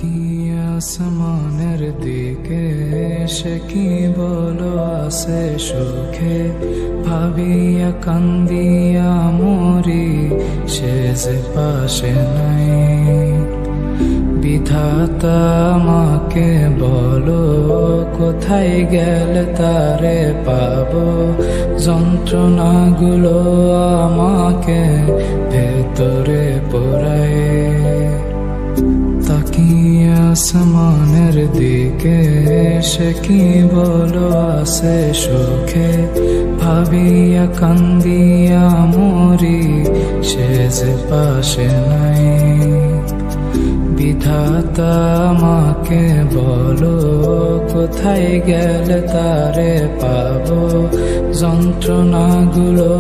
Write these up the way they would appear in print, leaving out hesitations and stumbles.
তাকিয়ে আসমানের দিকে সে কি বলো আসে সুখে, ভাবিয়া কান্দিয়া মরি সে যে পাশে নাই। বিধাতা আমাকে বলো কোথায় গেলে তারে পাবো, যন্ত্রণাগুলো আমাকে ভেতরে পোড়ায়। তাকিয়ে আসমানের দিকে সে কি বলো আসে সুখে, ভাবিয়া কান্দিয়া মরি সে যে পাশে নাই। বিধাতা আমাকে বলো কোথায় গেলে তারে পাবো, যন্ত্রণাগুলো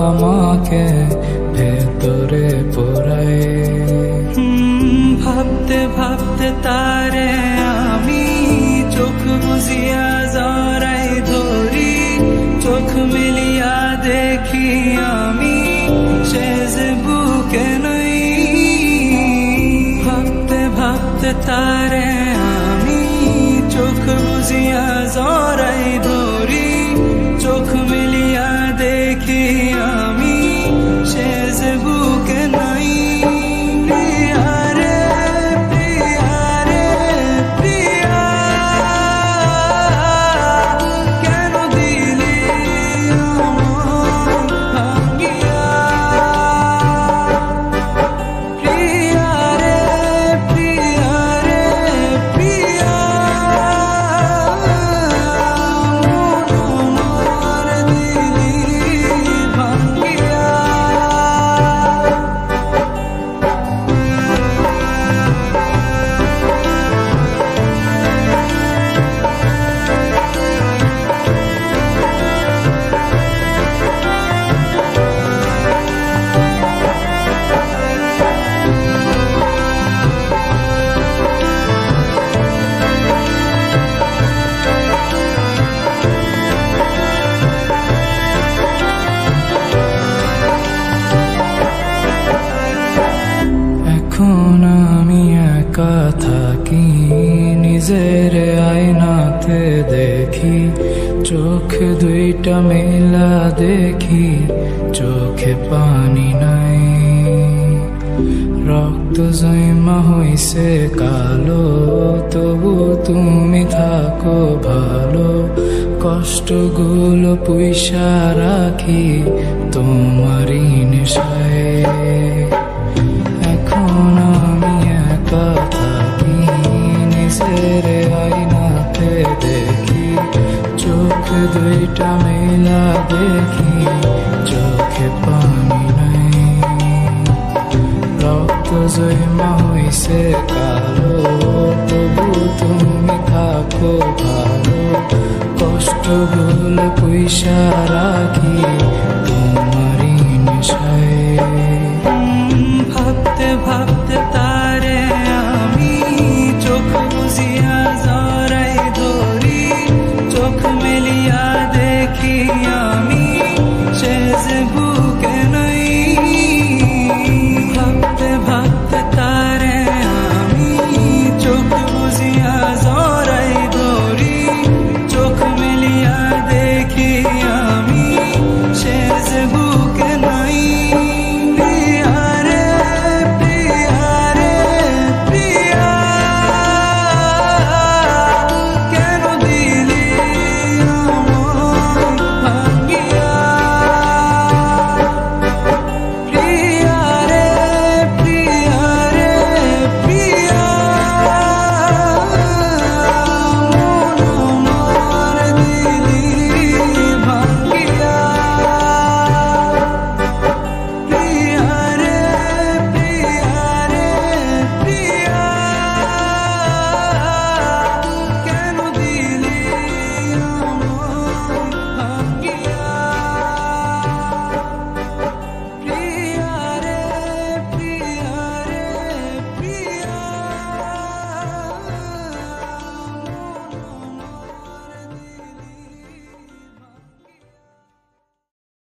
আমাকে ভেতরে পোড়ায়। ভাবতে ভাবতে তারে আমি চোখ বুঝিয়া জড়াই ধরি, চোখ মিলিয়া দেখি আমি সে যে বুকে নাই। ভাবতে ভাবতে তারে আমি চোখ বুঝিয়া জড়াই ধরি, চোখ মিলিয়া দেখি আমি সে যে বুকে নাই। এখন আমি একা থাকি, নিজের আয়নাতে দেখি, চোখ দুইটা মেলা দেখি, চোখে পানি নাই। রক্ত জমা হইছে কালো, তবু তুমি থাকো ভালো, কষ্টগুলো পুইসা রাখি তোমারই নেশায়। এখন আমি একা থাকি, নিজের আয়নাতে দেখি, চোখ দুইটা মেলা দেখি, চোখে পানি নাই। রক্ত জমা হইছে কালো, তবু তুমি থাকো ভালো, কষ্টগুলো পুইসা রাখি তোমারই নেশায়।